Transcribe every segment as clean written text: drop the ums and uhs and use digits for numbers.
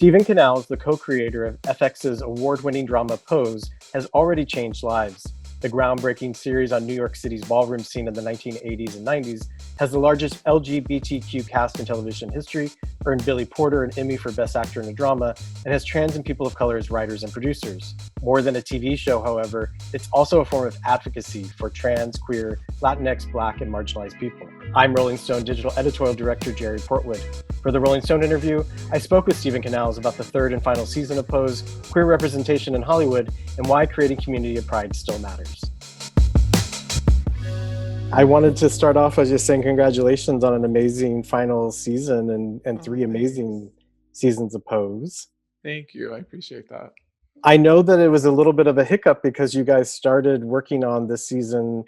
Stephen Canals, the co-creator of FX's award-winning drama Pose, has already changed lives. The groundbreaking series on New York City's ballroom scene in the 1980s and 90s has the largest LGBTQ cast in television history, earned Billy Porter an Emmy for Best Actor in a Drama, and has trans and people of color as writers and producers. More than a TV show, however, it's also a form of advocacy for trans, queer, Latinx, Black, and marginalized people. I'm Rolling Stone digital editorial director Jerry Portwood. For the Rolling Stone interview, I spoke with Stephen Canals about the third and final season of Pose, queer representation in Hollywood, and why creating community of pride still matters. I wanted to start off by just saying congratulations on an amazing final season and three amazing seasons of Pose. Thank you. I appreciate that. I know that it was a little bit of a hiccup because you guys started working on this season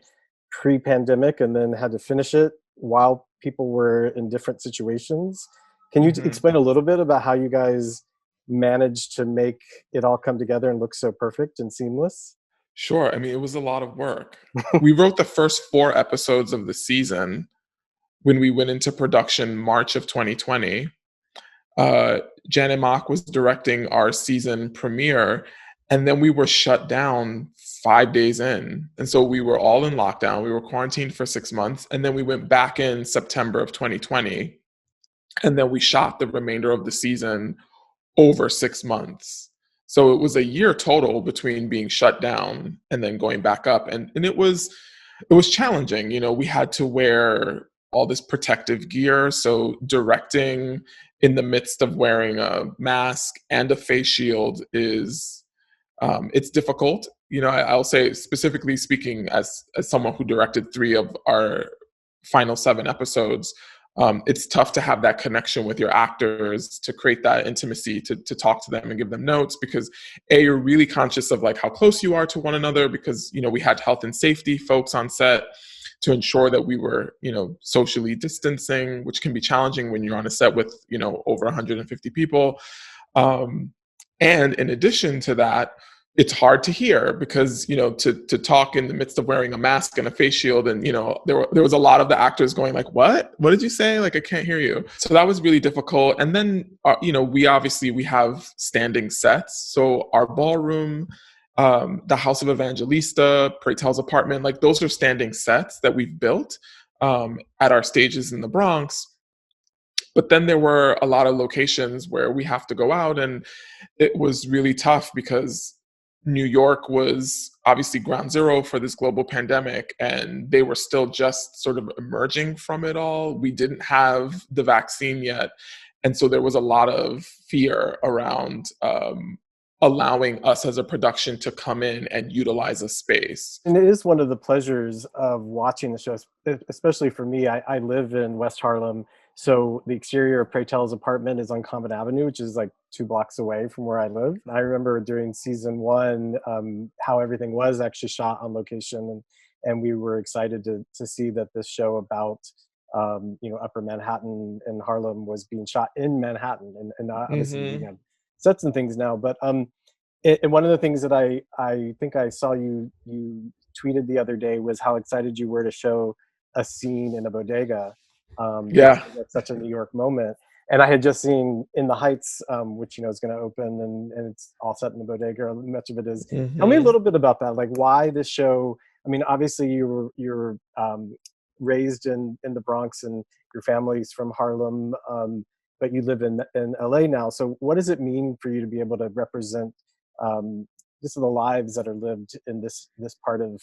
pre-pandemic and then had to finish it while people were in different situations. Can you explain a little bit about how you guys managed to make it all come together and look so perfect and seamless? Sure. I mean, it was a lot of work. We wrote the first 4 episodes of the season when we went into production March of 2020. Janet Mock was directing our season premiere, and then we were shut down 5 days in. And so we were all in lockdown. We were quarantined for 6 months, and then we went back in September of 2020. And then we shot the remainder of the season over 6 months. So it was a year total between being shut down and then going back up. And it was challenging. You know, we had to wear all this protective gear. So directing in the midst of wearing a mask and a face shield is, it's difficult. You know, I'll say, specifically speaking as someone who directed 3 of our final 7 episodes, it's tough to have that connection with your actors, to create that intimacy, to talk to them and give them notes, because you're really conscious of like how close you are to one another, because, you know, we had health and safety folks on set to ensure that we were, you know, socially distancing, which can be challenging when you're on a set with, you know, over 150 people. And in addition to that, it's hard to hear because, you know, to talk in the midst of wearing a mask and a face shield, and, you know, there was a lot of the actors going like, what did you say? Like, I can't hear you. So that was really difficult. And then, you know, we have standing sets. So our ballroom, the House of Evangelista, Pray Tell's apartment, like those are standing sets that we've built at our stages in the Bronx. But then there were a lot of locations where we have to go out, and it was really tough because New York was obviously ground zero for this global pandemic, and they were still just sort of emerging from it all. We didn't have the vaccine yet. And so there was a lot of fear around allowing us as a production to come in and utilize a space. And it is one of the pleasures of watching the show, especially for me. I live in West Harlem. So the exterior of Pray Tell's apartment is on Common Avenue, which is like 2 blocks away from where I live. I remember during season 1, how everything was actually shot on location. And we were excited to see that this show about, you know, Upper Manhattan and Harlem was being shot in Manhattan. And obviously we have sets and things now. But and one of the things that I think I saw you tweeted the other day was how excited you were to show a scene in a bodega. That's such a New York moment. And I had just seen In the Heights, which, you know, is going to open and it's all set in the bodega. Much of it is. Tell me a little bit about that. Like, why this show? I mean, obviously you were raised in the Bronx and your family's from Harlem, but you live in LA now. So what does it mean for you to be able to represent just the lives that are lived in this part of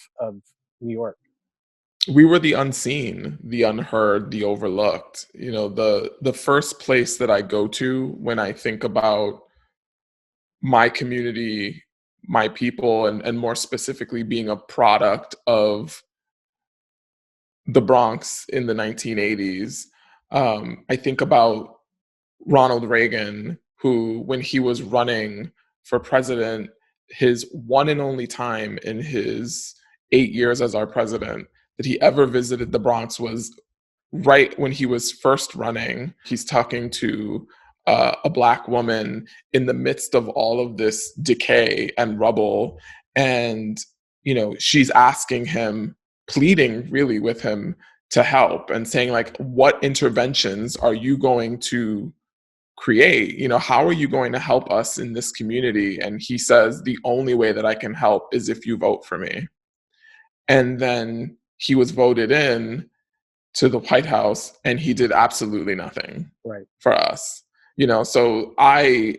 New York? We were the unseen, the unheard, the overlooked. You know, the first place that I go to when I think about my community, my people, and more specifically being a product of the Bronx in the 1980s, I think about Ronald Reagan, who, when he was running for president, his one and only time in his 8 years as our president that he ever visited the Bronx was right when he was first running. He's talking to a Black woman in the midst of all of this decay and rubble. And, you know, she's asking him, pleading really with him to help and saying, like, what interventions are you going to create? You know, how are you going to help us in this community? And he says, the only way that I can help is if you vote for me. And then he was voted in to the White House, and he did absolutely nothing Right. for us. You know, so I'm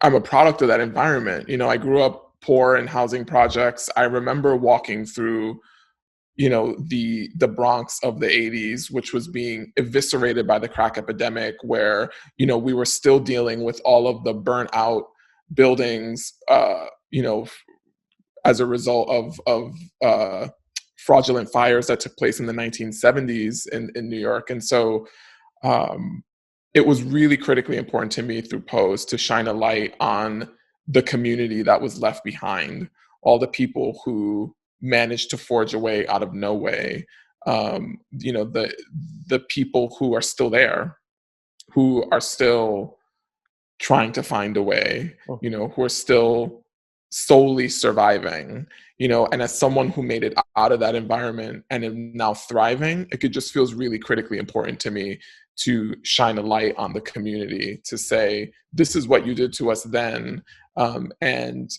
a product of that environment. You know, I grew up poor in housing projects. I remember walking through, you know, the Bronx of the 80s, which was being eviscerated by the crack epidemic, where, you know, we were still dealing with all of the burnt out buildings, you know, as a result of fraudulent fires that took place in the 1970s in New York. And so um, it was really critically important to me through Pose to shine a light on the community that was left behind, all the people who managed to forge a way out of no way, you know, the people who are still there, who are still trying to find a way, you know, who are still solely surviving, you know. And as someone who made it out of that environment and am now thriving, it just feels really critically important to me to shine a light on the community, to say, this is what you did to us then. And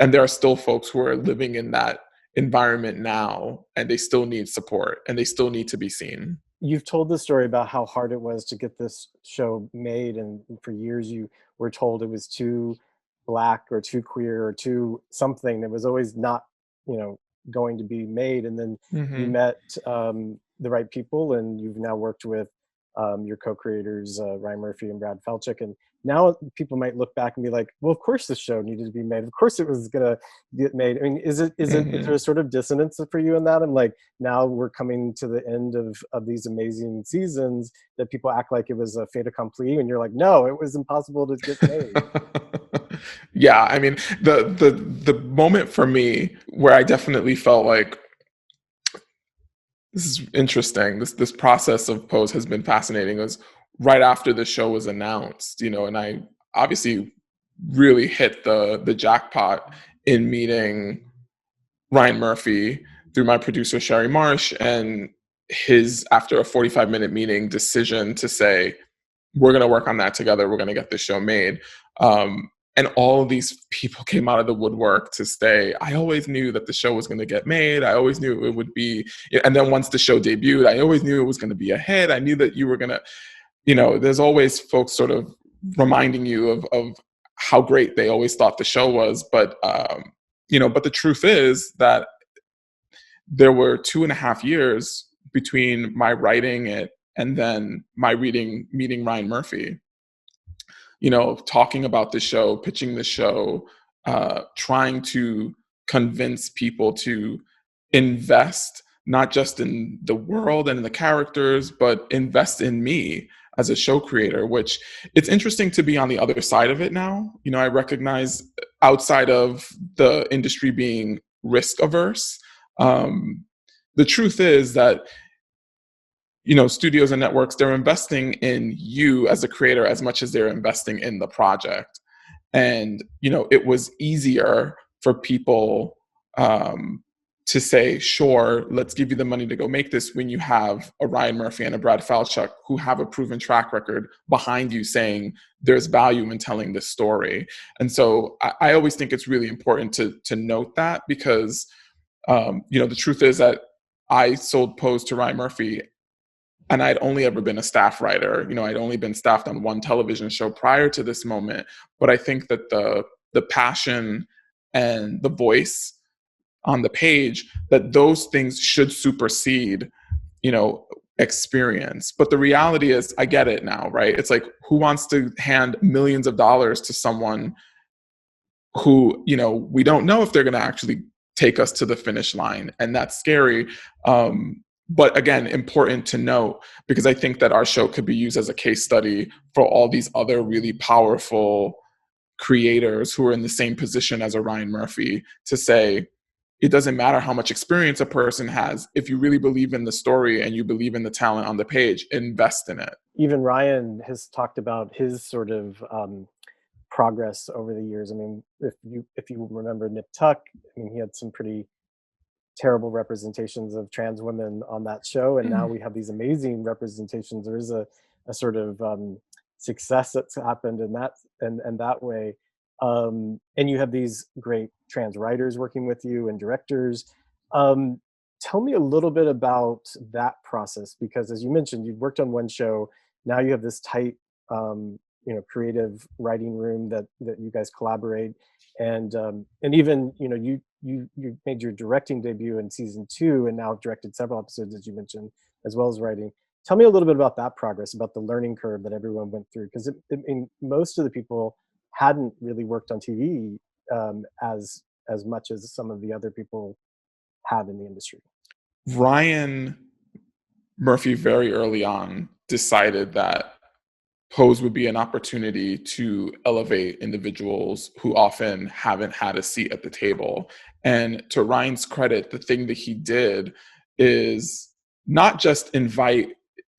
there are still folks who are living in that environment now, and they still need support and they still need to be seen. You've told the story about how hard it was to get this show made, and for years you were told it was too black or too queer or too something that was always not, you know, going to be made. And then you Hmm. met the right people, and you've now worked with your co-creators Ryan Murphy and Brad Falchuk, and now people might look back and be like, well, of course this show needed to be made, of course it was gonna get made. I mean, is there Hmm. a sort of dissonance for you in that? And like, now we're coming to the end of these amazing seasons, that people act like it was a fait accompli, and you're like, no, it was impossible to get made. Yeah, I mean, the moment for me where I definitely felt like this is interesting, this process of Pose has been fascinating, was right after the show was announced, you know. And I obviously really hit the jackpot in meeting Ryan Murphy through my producer Sherry Marsh, and his, after a 45-minute meeting, decision to say, we're going to work on that together, we're going to get this show made. And all of these people came out of the woodwork to say, I always knew that the show was going to get made, I always knew it would be. And then once the show debuted, I always knew it was going to be a hit, I knew that you were going to, you know, there's always folks sort of reminding you of how great they always thought the show was. But you know, but the truth is that there were 2.5 years between my writing it and then my meeting Ryan Murphy, you know, talking about the show, pitching the show, trying to convince people to invest not just in the world and in the characters, but invest in me as a show creator. Which, it's interesting to be on the other side of it now. You know, I recognize, outside of the industry being risk averse, um, the truth is that, you know, studios and networks, they're investing in you as a creator as much as they're investing in the project. And, you know, it was easier for people to say, sure, let's give you the money to go make this, when you have a Ryan Murphy and a Brad Falchuk who have a proven track record behind you saying there's value in telling this story. And so I always think it's really important to note that, because you know, the truth is that I sold Pose to Ryan Murphy, and I'd only ever been a staff writer. You know, I'd only been staffed on one television show prior to this moment. But I think that the passion and the voice on the page, that those things should supersede, you know, experience. But the reality is, I get it now, right? It's like, who wants to hand millions of dollars to someone who, you know, we don't know if they're going to actually take us to the finish line? And that's scary. But again, important to note, because I think that our show could be used as a case study for all these other really powerful creators who are in the same position as a Ryan Murphy, to say, it doesn't matter how much experience a person has. If you really believe in the story and you believe in the talent on the page, invest in it. Even Ryan has talked about his sort of progress over the years. I mean, if you remember Nip Tuck, I mean, he had some pretty terrible representations of trans women on that show, and now Mm. we have these amazing representations. There is a sort of success that's happened in that and that way. And you have these great trans writers working with you and directors. Um, Tell me a little bit about that process, because as you mentioned, you've worked on one show. Now you have this tight, creative writing room that you guys collaborate, and even you made your directing debut in season 2, and now directed several episodes, as you mentioned, as well as writing. Tell me a little bit about that progress, about the learning curve that everyone went through, because I mean, most of the people hadn't really worked on TV as much as some of the other people have in the industry. Ryan Murphy very early on decided that Pose would be an opportunity to elevate individuals who often haven't had a seat at the table. And to Ryan's credit, the thing that he did is not just invite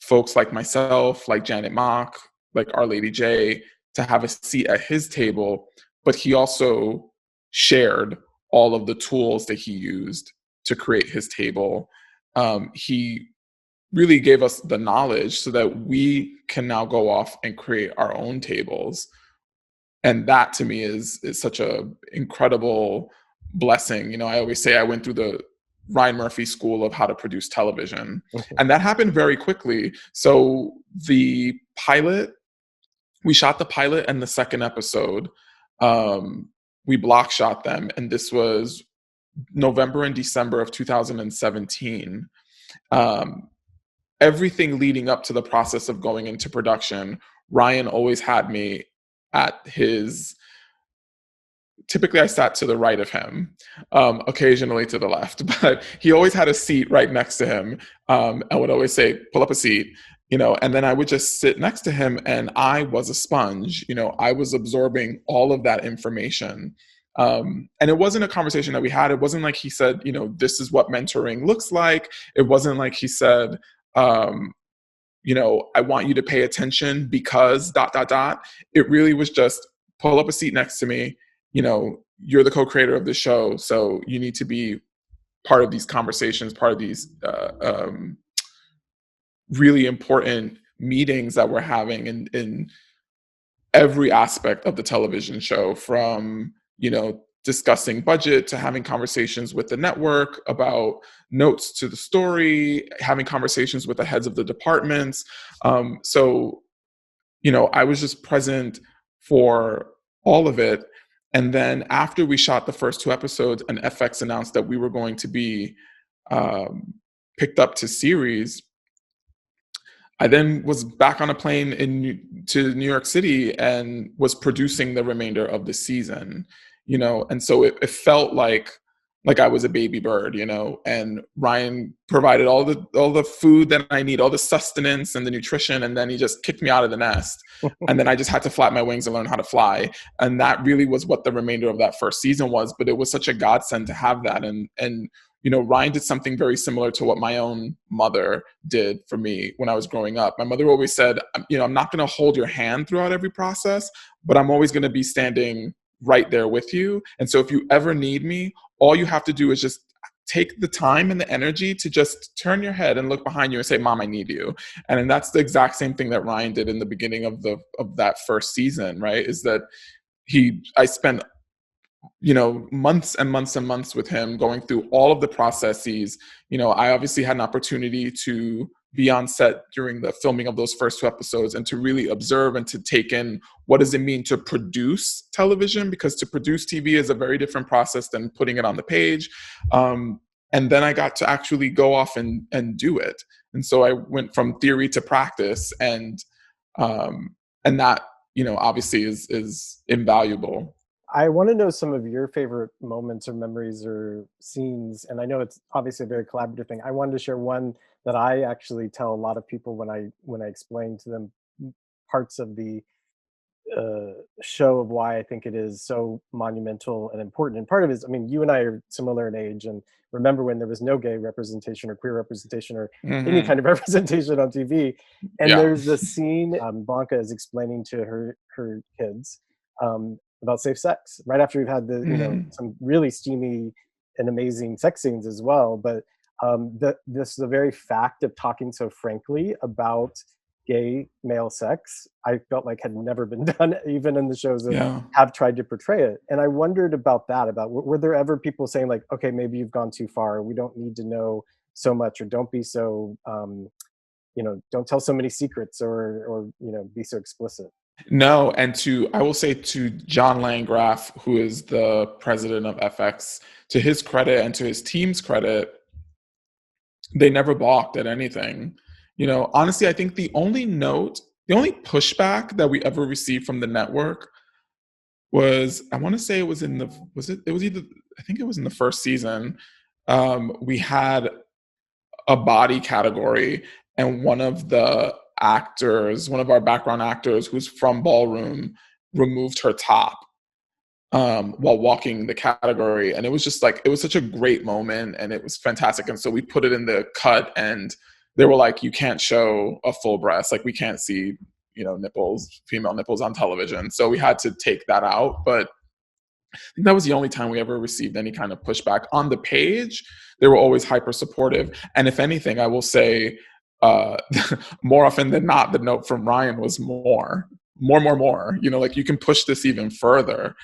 folks like myself, like Janet Mock, like Our Lady J, to have a seat at his table, but he also shared all of the tools that he used to create his table. He really gave us the knowledge so that we can now go off and create our own tables. And that to me is such a incredible blessing. You know, I always say I went through the Ryan Murphy school of how to produce television. And that happened very quickly. So the pilot, we shot the pilot and the second episode. We block shot them. And this was November and December of 2017. Everything leading up to the process of going into production, Ryan always had me at his, typically I sat to the right of him, occasionally to the left, but he always had a seat right next to him. I would always say, pull up a seat, and then I would just sit next to him, and I was a sponge. I was absorbing all of that information. And it wasn't a conversation that we had. It wasn't like he said, this is what mentoring looks like. It wasn't like he said, I want you to pay attention because ... It really was just pull up a seat next to me. You're the co-creator of the show, so you need to be part of these conversations, part of these really important meetings that we're having in every aspect of the television show, from discussing budget to having conversations with the network about notes to the story, having conversations with the heads of the departments. So I was just present for all of it. And then after we shot the first 2 episodes and FX announced that we were going to be picked up to series, I then was back on a plane to New York City and was producing the remainder of the season, and so it felt like I was a baby bird, and Ryan provided all the food that I need, all the sustenance and the nutrition, and then he just kicked me out of the nest. And then I just had to flap my wings and learn how to fly. And that really was what the remainder of that first season was. But it was such a godsend to have that. And Ryan did something very similar to what my own mother did for me when I was growing up. My mother always said, I'm not going to hold your hand throughout every process, but I'm always going to be standing right there with you. And so if you ever need me, all you have to do is just take the time and the energy to just turn your head and look behind you and say, Mom, I need you. And that's the exact same thing that Ryan did in the beginning of that first season, right? Is that I spent months and months and months with him going through all of the processes. I obviously had an opportunity to be on set during the filming of those first 2 episodes and to really observe and to take in what does it mean to produce television, because to produce TV is a very different process than putting it on the page. And then I got to actually go off and do it. And so I went from theory to practice, and that, obviously is invaluable. I want to know some of your favorite moments or memories or scenes. And I know it's obviously a very collaborative thing. I wanted to share one that I actually tell a lot of people when I explain to them parts of the show of why I think it is so monumental and important. And part of it is, I mean, you and I are similar in age, and remember when there was no gay representation or queer representation or any kind of representation on TV. And there's this scene, Blanca is explaining to her kids about safe sex right after we've had some really steamy and amazing sex scenes as well. But this the very fact of talking so frankly about gay male sex, I felt like had never been done, even in the shows that Yeah. have tried to portray it. And I wondered about that, about were there ever people saying like, okay, maybe you've gone too far, we don't need to know so much, or don't be so don't tell so many secrets, or be so explicit. No, and I will say to John Landgraf, who is the president of FX, to his credit and to his team's credit, they never balked at anything. Honestly, I think the only pushback that we ever received from the network was, I want to say it was in the, it was either, I think it was in the first season. We had a body category, and one of our background actors who's from Ballroom removed her top while walking the category. And it was just like, it was such a great moment and it was fantastic. And so we put it in the cut, and they were like, you can't show a full breast. Like, we can't see, female nipples on television. So we had to take that out. But I think that was the only time we ever received any kind of pushback. On the page, they were always hyper supportive. And if anything, I will say, more often than not, the note from Ryan was more. Like, you can push this even further.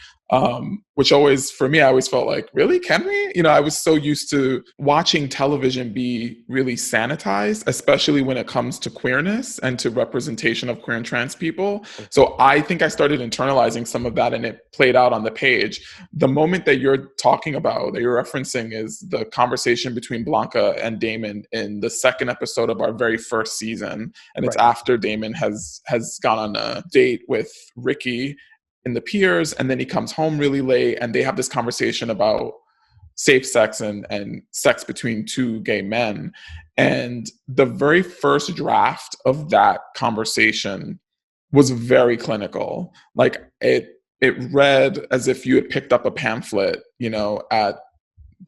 Which always, for me, I always felt like, really, can we? I was so used to watching television be really sanitized, especially when it comes to queerness and to representation of queer and trans people. So I think I started internalizing some of that, and it played out on the page. The moment that you're talking about, that you're referencing, is the conversation between Blanca and Damon in the second episode of our very first season. And it's after Damon has gone on a date with Ricky in the Piers, and then he comes home really late, and they have this conversation about safe sex and sex between two gay men. And the very first draft of that conversation was very clinical. Like, it read as if you had picked up a pamphlet, at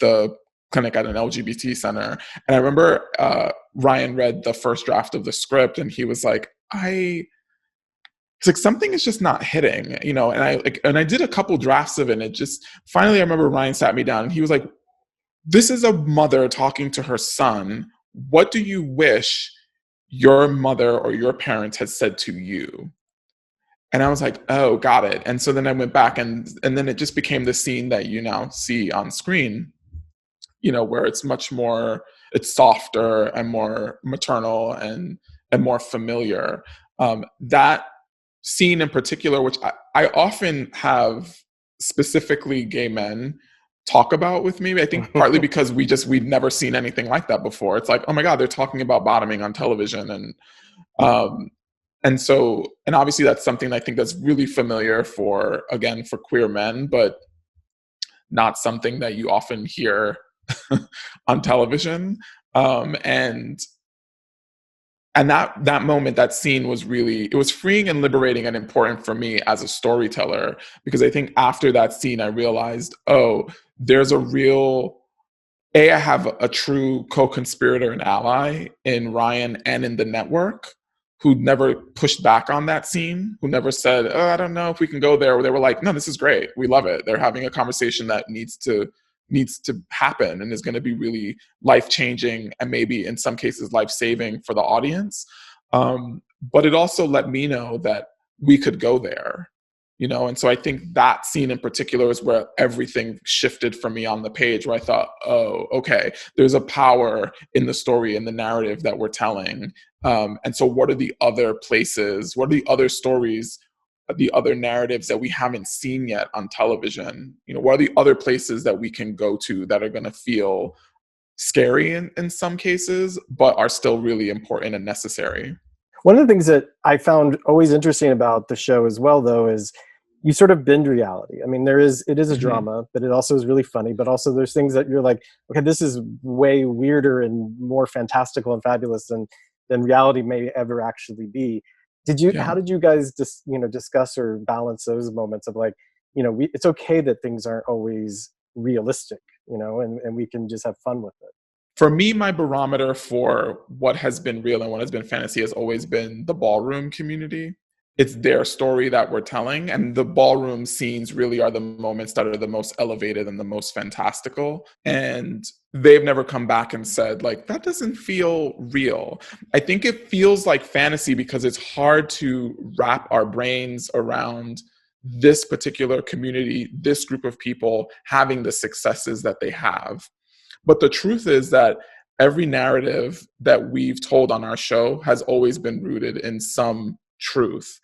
the clinic at an LGBT center. And I remember Ryan read the first draft of the script, and he was like, it's like, something is just not hitting, and I did a couple drafts of it, and it just, finally, I remember Ryan sat me down and he was like, this is a mother talking to her son. What do you wish your mother or your parents had said to you? And I was like, oh, got it. And so then I went back, and then it just became the scene that you now see on screen, where it's much more, it's softer and more maternal and more familiar. That scene in particular, which I often have specifically gay men talk about with me, I think partly because we'd never seen anything like that before. It's like, oh my God, they're talking about bottoming on television. And so, and obviously that's something I think that's really familiar for queer men, but not something that you often hear on television. And that moment, that scene was really, it was freeing and liberating and important for me as a storyteller, because I think after that scene, I realized, oh, there's I have a true co-conspirator and ally in Ryan and in the network, who never pushed back on that scene, who never said, oh, I don't know if we can go there. They were like, no, this is great. We love it. They're having a conversation that needs to happen and is going to be really life-changing, and maybe in some cases life-saving for the audience. But it also let me know that we could go there, and so I think that scene in particular is where everything shifted for me on the page, where I thought, oh, okay, there's a power in the story and the narrative that we're telling. And so what are the other places, what are the other stories, the other narratives that we haven't seen yet on television? What are the other places that we can go to that are going to feel scary in some cases, but are still really important and necessary? One of the things that I found always interesting about the show as well, though, is you sort of bend reality. I mean, it is a drama, but it also is really funny. But also there's things that you're like, okay, this is way weirder and more fantastical and fabulous than reality may ever actually be. How did you guys discuss or balance those moments of like, it's okay that things aren't always realistic, and we can just have fun with it? For me, my barometer for what has been real and what has been fantasy has always been the ballroom community. it's their story that we're telling, and the ballroom scenes really are the moments that are the most elevated and the most fantastical. And they've never come back and said, like, that doesn't feel real. I think it feels like fantasy because it's hard to wrap our brains around this particular community, this group of people having the successes that they have. But the truth is that every narrative that we've told on our show has always been rooted in some truth.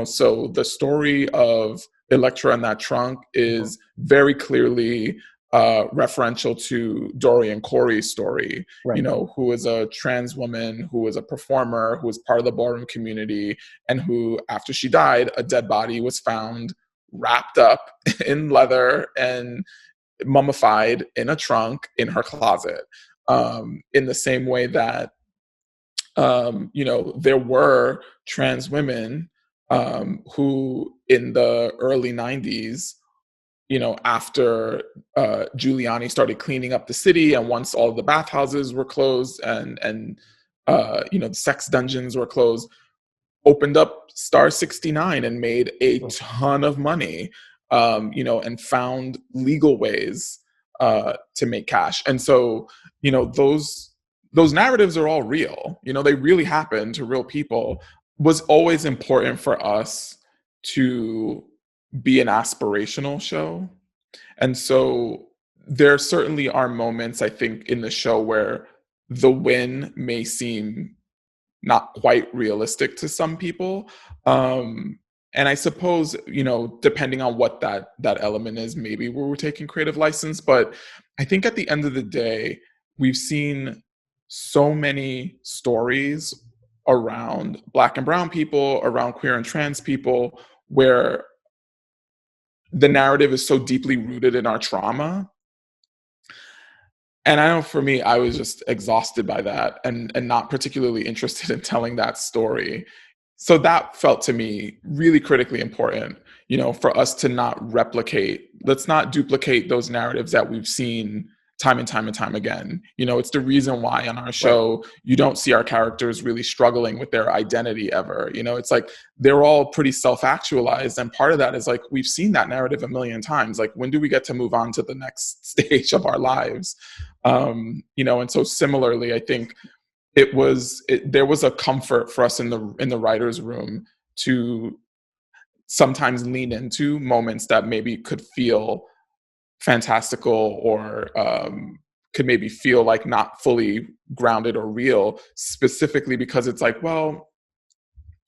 So the story of Electra and that trunk is very clearly referential to Dorian Corey's story, Right. Who is a trans woman, who was a performer, who was part of the ballroom community, and who, after she died, a dead body was found wrapped up in leather and mummified in a trunk in her closet. In the same way that, there were trans women who in the early 90s, after Giuliani started cleaning up the city, and once all the bathhouses were closed and the sex dungeons were closed, opened up Star 69 and made a ton of money, and found legal ways to make cash. And so, those narratives are all real. They really happen to real people. Was always important for us to be an aspirational show. And so there certainly are moments, I think, in the show where the win may seem not quite realistic to some people. And I suppose, depending on what that element is, maybe we're taking creative license. But I think at the end of the day, we've seen so many stories around Black and brown people, around queer and trans people, where the narrative is so deeply rooted in our trauma. And I know for me, I was just exhausted by that and not particularly interested in telling that story. So that felt to me really critically important, for us to not replicate, let's not duplicate those narratives that we've seen time and time and time again. It's the reason why on our show, you don't see our characters really struggling with their identity ever. It's like they're all pretty self-actualized. And part of that is like, we've seen that narrative a million times. Like, when do we get to move on to the next stage of our lives? And so similarly, I think there was a comfort for us in the writer's room to sometimes lean into moments that maybe could feel fantastical or could maybe feel like not fully grounded or real, specifically because it's like, well,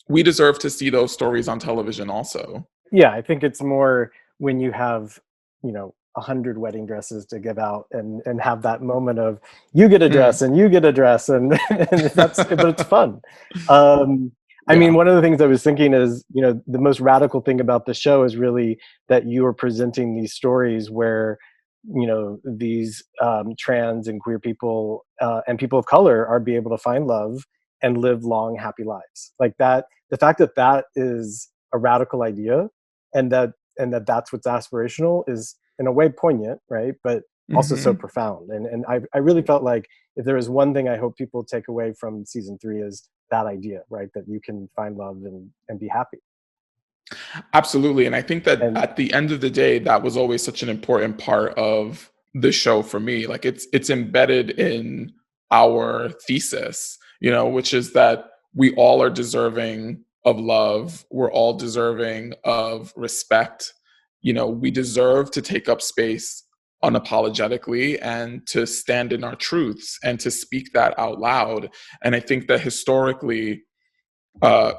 we deserve to see those stories on television also. Yeah, I think it's more when you have, 100 wedding dresses to give out and have that moment of you get a dress and you get a dress and, and but it's fun. I mean, one of the things I was thinking is, the most radical thing about the show is really that you are presenting these stories where, these trans and queer people and people of color are be able to find love and live long, happy lives. Like that, the fact that that is a radical idea and that's what's aspirational is in a way poignant, right? But also so profound. And I really felt like if there is one thing I hope people take away from season 3 is that idea, right? That you can find love and be happy. Absolutely. And I think that at the end of the day, that was always such an important part of the show for me. Like it's embedded in our thesis, which is that we all are deserving of love. We're all deserving of respect. We deserve to take up space unapologetically and to stand in our truths and to speak that out loud. And I think that historically,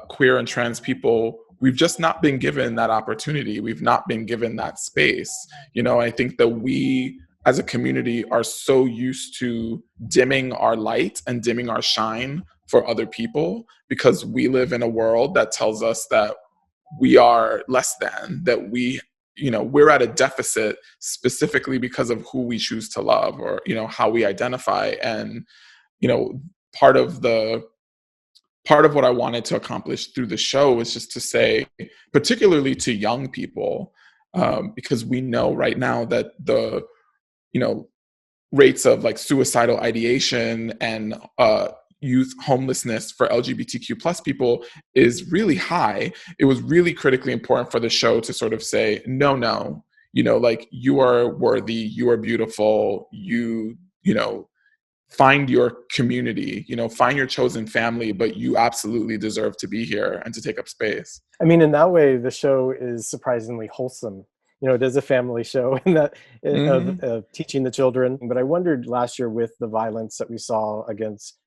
queer and trans people, we've just not been given that opportunity. We've not been given that space. I think that we as a community are so used to dimming our light and dimming our shine for other people because we live in a world that tells us that we are less than, that we're at a deficit specifically because of who we choose to love or, how we identify. And, part of what I wanted to accomplish through the show is just to say, particularly to young people, because we know right now that the, rates of like suicidal ideation and, youth homelessness for LGBTQ plus people is really high. It was really critically important for the show to sort of say, no, like, you are worthy, you are beautiful, you know, find your community, find your chosen family, but you absolutely deserve to be here and to take up space. I mean, in that way, the show is surprisingly wholesome. It is a family show in that Hmm. of teaching the children. But I wondered last year with the violence that we saw against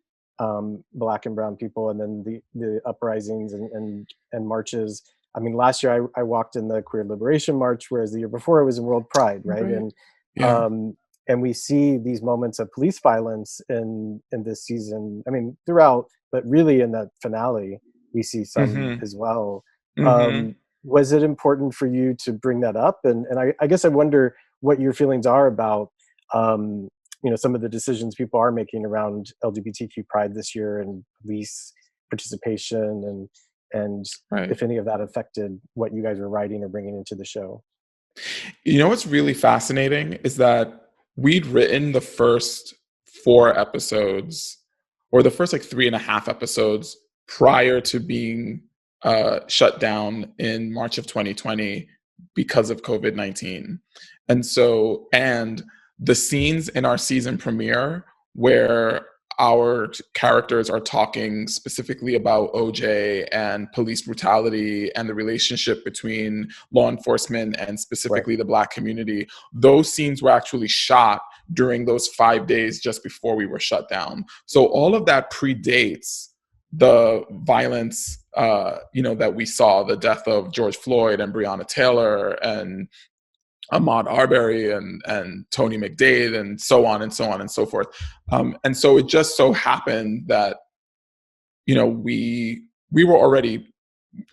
Black and Brown people, and then the uprisings and marches. I mean, last year I walked in the Queer Liberation March, whereas the year before I was in World Pride, right? Great. And Yeah. um, and we see these moments of police violence in this season. I mean, throughout, but really in that finale, we see some Hmm. as well. Hmm. um, was it important for you to bring that up? And I guess I wonder what your feelings are about um, some of the decisions people are making around LGBTQ pride this year and police participation, and Right. if any of that affected what you guys were writing or bringing into the show. What's really fascinating is that we'd written the first 4 episodes, or the first like 3.5 episodes, prior to being shut down in March of 2020 because of COVID-19. And the scenes in our season premiere where our characters are talking specifically about OJ and police brutality and the relationship between law enforcement and Right. specifically the Black community, those scenes were actually shot during those 5 days just before we were shut down. So all of that predates the violence, that we saw, the death of George Floyd and Breonna Taylor and Ahmaud Arbery and Tony McDade and so on and so on and so forth. And so it just so happened that we were already,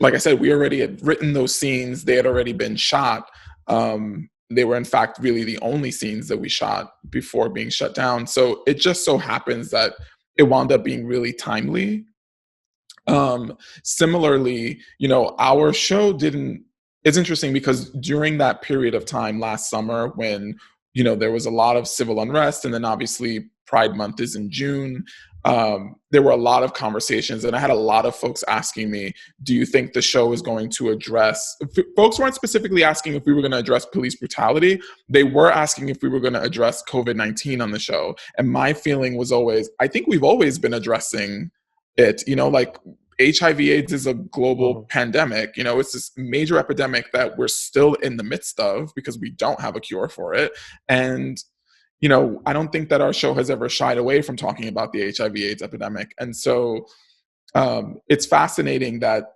like I said, we already had written those scenes. They had already been shot. They were in fact really the only scenes that we shot before being shut down. So it just so happens that it wound up being really timely. Similarly, our show didn't. It's interesting because during that period of time last summer, when there was a lot of civil unrest, and then obviously Pride Month is in June. There were a lot of conversations, and I had a lot of folks asking me, "Do you think the show is going to address?" Folks weren't specifically asking if we were going to address police brutality. They were asking if we were going to address COVID-19 on the show, and my feeling was always, I think we've always been addressing it. Like HIV/AIDS is a global Mhm. pandemic. It's this major epidemic that we're still in the midst of because we don't have a cure for it. And, I don't think that our show has ever shied away from talking about the HIV/AIDS epidemic. And so it's fascinating that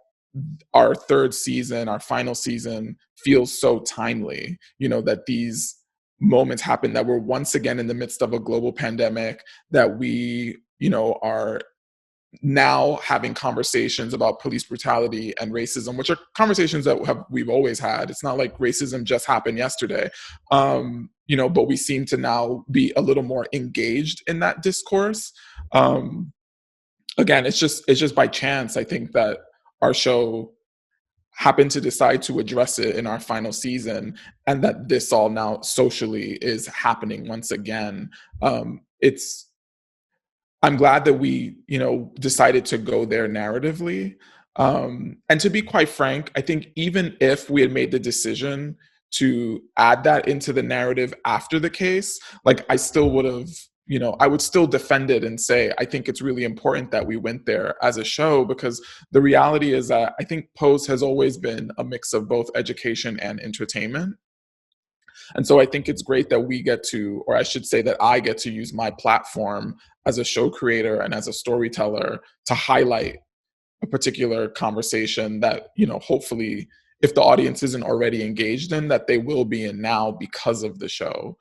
our third season, our final season, feels so timely, that these moments happen, that we're once again in the midst of a global pandemic, that we, are now having conversations about police brutality and racism, which are conversations that we've always had. It's not like racism just happened yesterday, but we seem to now be a little more engaged in that discourse. Again, it's just by chance, I think, that our show happened to decide to address it in our final season, and that this all now socially is happening once again. It's I'm glad that we, decided to go there narratively. And to be quite frank, I think even if we had made the decision to add that into the narrative after the case, like, I still would have, I would still defend it and say, I think it's really important that we went there as a show, because the reality is that I think Pose has always been a mix of both education and entertainment. And so I think it's great that we get to, or I should say that I get to use my platform as a show creator and as a storyteller to highlight a particular conversation that, hopefully, if the audience isn't already engaged in, that they will be in now because of the show.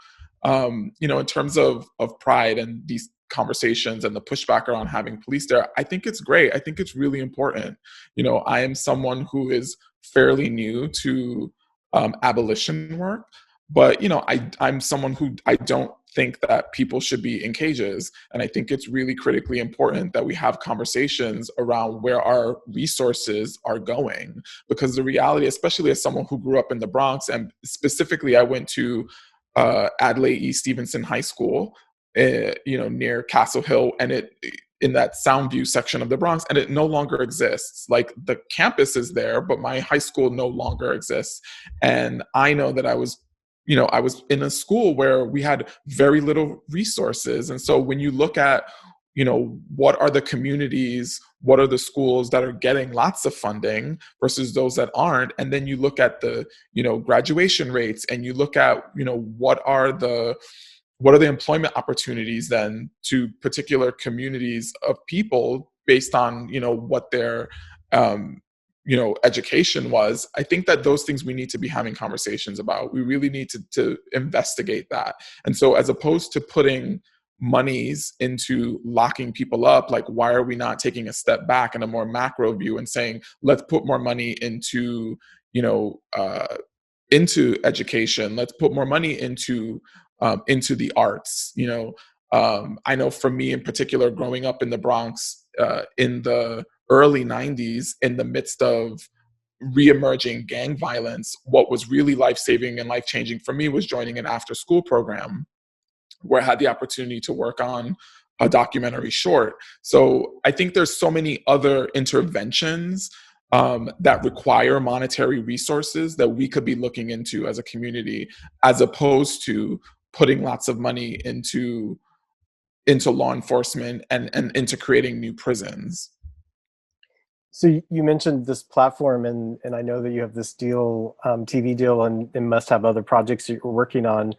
In terms of pride and these conversations and the pushback around having police there, I think it's great. I think it's really important. I am someone who is fairly new to abolition work, but I'm someone who, I don't think that people should be in cages, and I think it's really critically important that we have conversations around where our resources are going, because the reality, especially as someone who grew up in the Bronx, and specifically I went to Adlai E. Stevenson High School, near Castle Hill, and in that Soundview section of the Bronx, and it no longer exists. Like, the campus is there, but my high school no longer exists. And I know that I was in a school where we had very little resources. And so when you look at, what are the communities, what are the schools that are getting lots of funding versus those that aren't, and then you look at the, graduation rates, and you look at, what are the employment opportunities then to particular communities of people based on, what their education was. I think that those things we need to be having conversations about. We really need to investigate that. And so, as opposed to putting monies into locking people up, like, why are we not taking a step back in a more macro view and saying, let's put more money into education, let's put more money into the arts. I know for me in particular, growing up in the Bronx in the early 90s, in the midst of re-emerging gang violence, what was really life-saving and life-changing for me was joining an after-school program where I had the opportunity to work on a documentary short. So I think there's so many other interventions that require monetary resources that we could be looking into as a community, as opposed to putting lots of money into law enforcement and into creating new prisons. So you mentioned this platform, and I know that you have this deal, TV deal, and must have other projects that you're working on.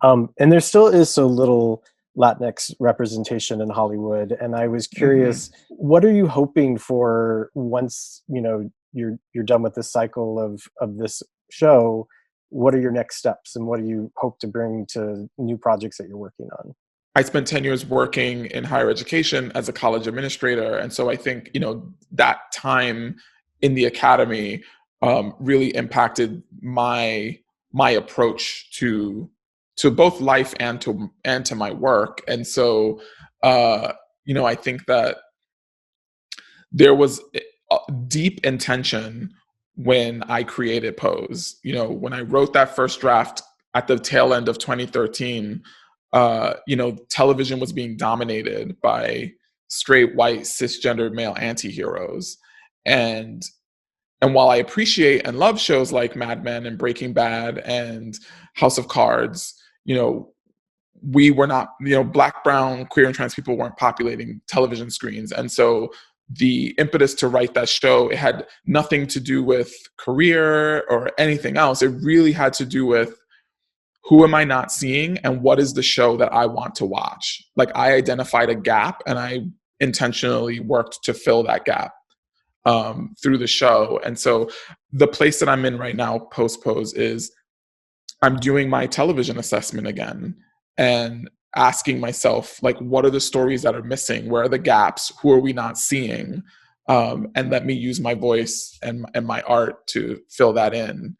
And there still is so little Latinx representation in Hollywood. And I was curious, what are you hoping for once you're done with this cycle of this show? What are your next steps, and what do you hope to bring to new projects that you're working on? I spent 10 years working in higher education as a college administrator. And so I think, that time in the academy really impacted my approach to both life and to my work. And so, I think that there was a deep intention when I created Pose. When I wrote that first draft at the tail end of 2013, television was being dominated by straight, white, cisgendered male anti-heroes. And while I appreciate and love shows like Mad Men and Breaking Bad and House of Cards, we were not, Black, brown, queer, and trans people weren't populating television screens. And so the impetus to write that show, it had nothing to do with career or anything else. It really had to do with, who am I not seeing, and what is the show that I want to watch? Like, I identified a gap, and I intentionally worked to fill that gap through the show. And so the place that I'm in right now, post-Pose, is I'm doing my television assessment again and asking myself, like, what are the stories that are missing? Where are the gaps? Who are we not seeing? And let me use my voice and my art to fill that in.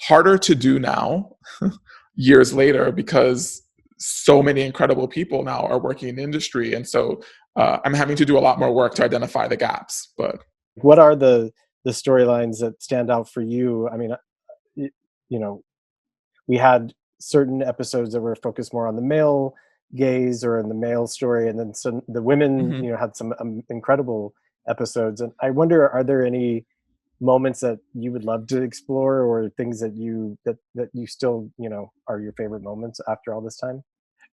Harder to do now, years later, because so many incredible people now are working in the industry. And so I'm having to do a lot more work to identify the gaps. But what are the storylines that stand out for you? I mean, we had certain episodes that were focused more on the male gaze or in the male story, and then some the women had some incredible episodes. And I wonder, are there any moments that you would love to explore, or things that you still are your favorite moments after all this time?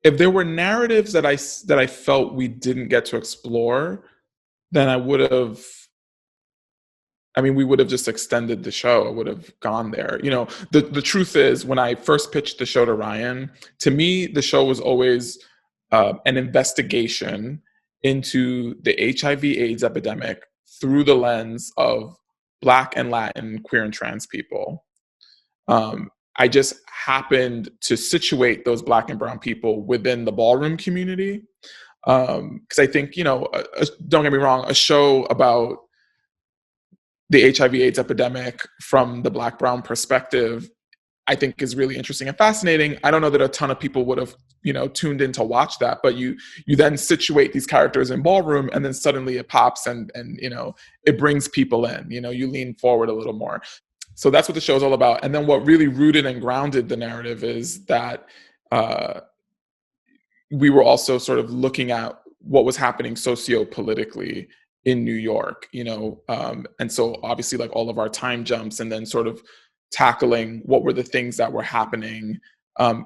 If there were narratives that I felt we didn't get to explore, then we would have just extended the show. I would have gone there. The truth is, when I first pitched the show to Ryan, to me, the show was always an investigation into the HIV/AIDS epidemic through the lens of Black and Latin, queer and trans people. I just happened to situate those Black and brown people within the ballroom community. Because I think, don't get me wrong, a show about the HIV/AIDS epidemic from the Black, brown perspective, I think is really interesting and fascinating. I don't know that a ton of people would have, tuned in to watch that, but you then situate these characters in ballroom, and then suddenly it pops and it brings people in, you lean forward a little more. So that's what the show is all about. And then what really rooted and grounded the narrative is that we were also sort of looking at what was happening socio-politically in New York, and so obviously like all of our time jumps and then sort of tackling what were the things that were happening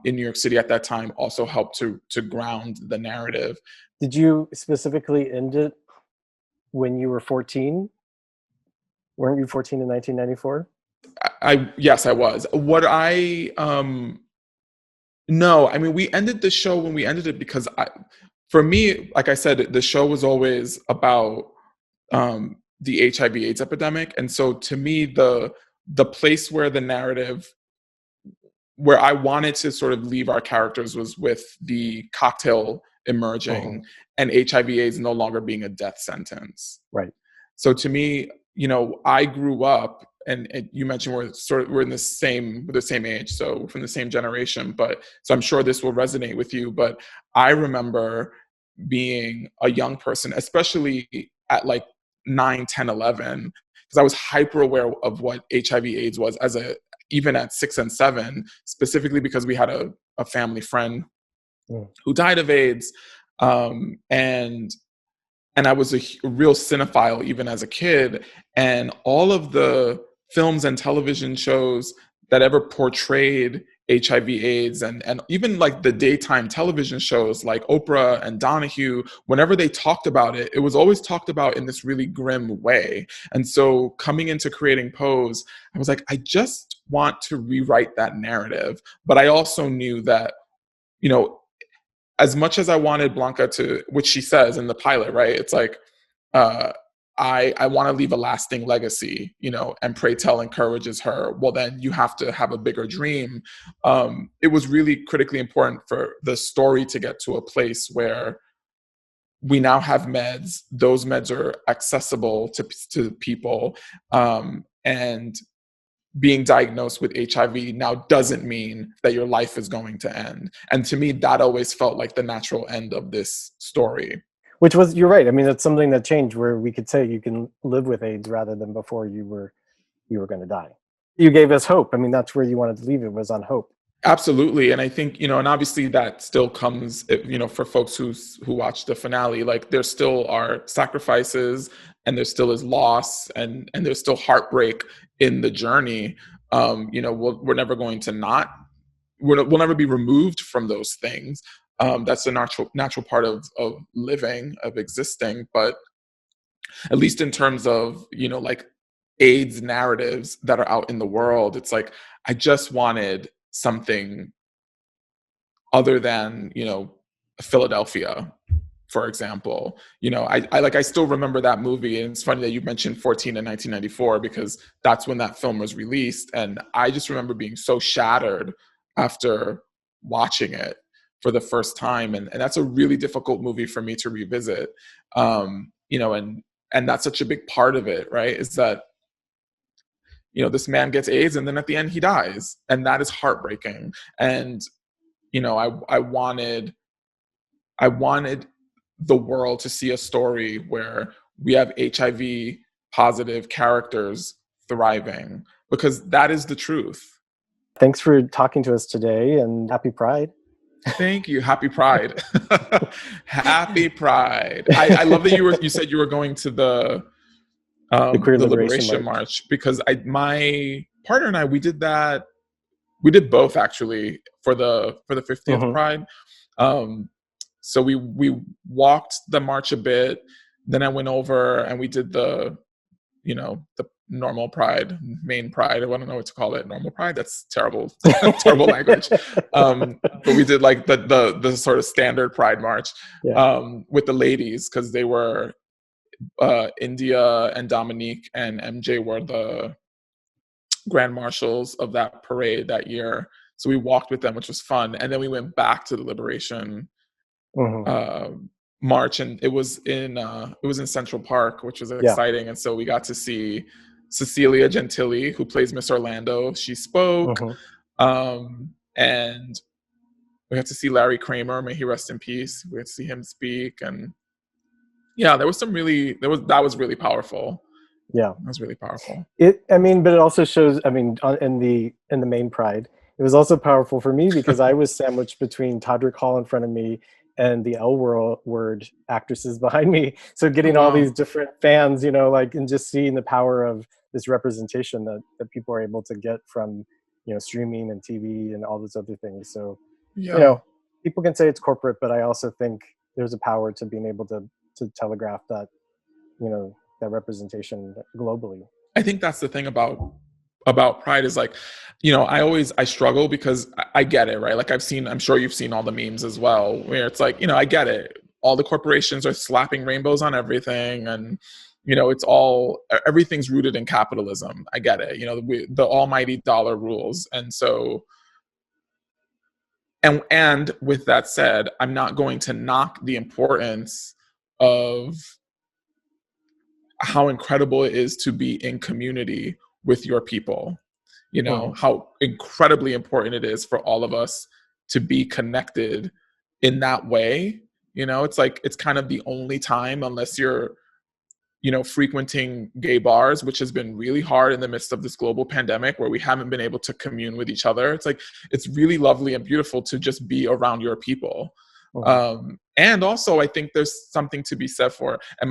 in New York City at that time also helped to ground the narrative. Did you specifically end it when you were 14? Weren't you 14 in 1994? Yes, I was. No, I mean, we ended the show when we ended it because for me, like I said, the show was always about the HIV/AIDS epidemic, and so to me, the place where the narrative, where I wanted to sort of leave our characters, was with the cocktail emerging and HIV/AIDS no longer being a death sentence. Right. So to me, I grew up, and you mentioned we're in the same age, so from the same generation. But so I'm sure this will resonate with you. But I remember being a young person, especially at like 9, 10, 11, because I was hyper aware of what HIV/AIDS was even at 6 and 7, specifically because we had a family friend who died of AIDS, and I was a real cinephile even as a kid, and all of the films and television shows that ever portrayed HIV/AIDS, and even like the daytime television shows like Oprah and Donahue, whenever they talked about it, it was always talked about in this really grim way. And so coming into creating Pose, I was like, I just want to rewrite that narrative. But I also knew that, as much as I wanted Blanca to, which she says in the pilot, right? It's like, I want to leave a lasting legacy, and Pray Tell encourages her. Well, then you have to have a bigger dream. It was really critically important for the story to get to a place where we now have meds. Those meds are accessible to people, and being diagnosed with HIV now doesn't mean that your life is going to end. And to me, that always felt like the natural end of this story. Which was, you're right. I mean, it's something that changed, where we could say you can live with AIDS rather than before you were going to die. You gave us hope. I mean, that's where you wanted to leave it, was on hope. Absolutely. And I think, and obviously that still comes, for folks who watch the finale, like there still are sacrifices, and there still is loss, and there's still heartbreak in the journey. We're never going to we'll never be removed from those things. That's a natural part of living, of existing. But at least in terms of, like AIDS narratives that are out in the world, it's like, I just wanted something other than, Philadelphia, for example. I still remember that movie, and it's funny that you mentioned 14 in 1994, because that's when that film was released, and I just remember being so shattered after watching it for the first time, and that's a really difficult movie for me to revisit. And that's such a big part of it, right? Is that this man gets AIDS, and then at the end he dies, and that is heartbreaking. And I wanted the world to see a story where we have HIV positive characters thriving, because that is the truth. Thanks for talking to us today, and happy Pride. Thank you. Happy Pride. Happy Pride. I love that you said you were going to the Queer Liberation March, because my partner and I, we did both actually for the 50th Pride. So we walked the march a bit, then I went over and we did the normal Pride, main Pride. I don't know what to call it. Normal Pride. That's terrible, terrible language. But we did like the sort of standard Pride march with the ladies, because they were India and Dominique and MJ were the grand marshals of that parade that year. So we walked with them, which was fun. And then we went back to the Liberation march, and it was in Central Park, which was exciting. And so we got to see Cecilia Gentili, who plays Miss Orlando. She spoke, and we got to see Larry Kramer, may he rest in peace. We got to see him speak, and there was that was really powerful. Yeah, that was really powerful. But it also shows. In the main Pride, it was also powerful for me, because I was sandwiched between Todrick Hall in front of me and the Word actresses behind me. So getting all Wow. these different fans, like, and just seeing the power of this representation that people are able to get from, streaming and TV and all those other things. So, Yeah. people can say it's corporate, but I also think there's a power to being able to telegraph that, that representation globally. I think that's the thing about Pride is like, I struggle because I get it, right? Like I'm sure you've seen all the memes as well, where it's like, I get it. All the corporations are slapping rainbows on everything, and everything's rooted in capitalism. I get it. The almighty dollar rules, and so. And with that said, I'm not going to knock the importance of how incredible it is to be in community with your people. How incredibly important it is for all of us to be connected in that way. It's like, it's kind of the only time, unless you're frequenting gay bars, which has been really hard in the midst of this global pandemic where we haven't been able to commune with each other. It's like, it's really lovely and beautiful to just be around your people. And also, I think there's something to be said for, and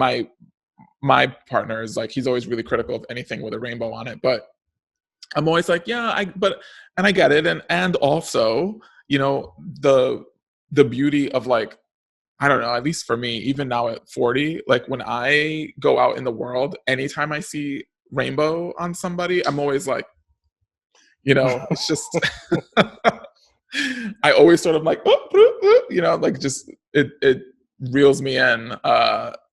my partner is like, he's always really critical of anything with a rainbow on it, but I'm always like, yeah, I get it. And also, the beauty of, like, I don't know, at least for me, even now at 40, like when I go out in the world, anytime I see rainbow on somebody, I'm always like, it's just, I always sort of like, like just, it reels me in,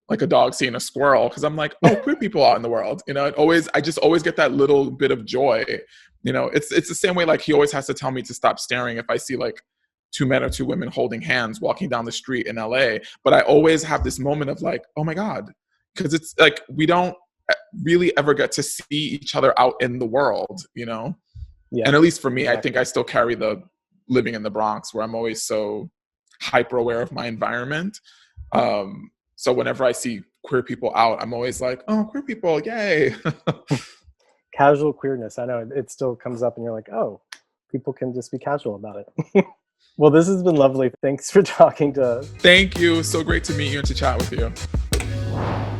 like a dog seeing a squirrel, because I'm like, oh, queer people out in the world. I just always get that little bit of joy. It's the same way, like, he always has to tell me to stop staring if I see like 2 men or 2 women holding hands walking down the street in LA. But I always have this moment of like, oh my God, because it's like, we don't really ever get to see each other out in the world, Yeah. And at least for me, exactly. I think I still carry the living in the Bronx, where I'm always so hyper aware of my environment. So whenever I see queer people out, I'm always like, oh, queer people, yay. Casual queerness. I know it still comes up and you're like, oh, people can just be casual about it. Well, this has been lovely. Thanks for talking to us. Thank you. So great to meet you and to chat with you.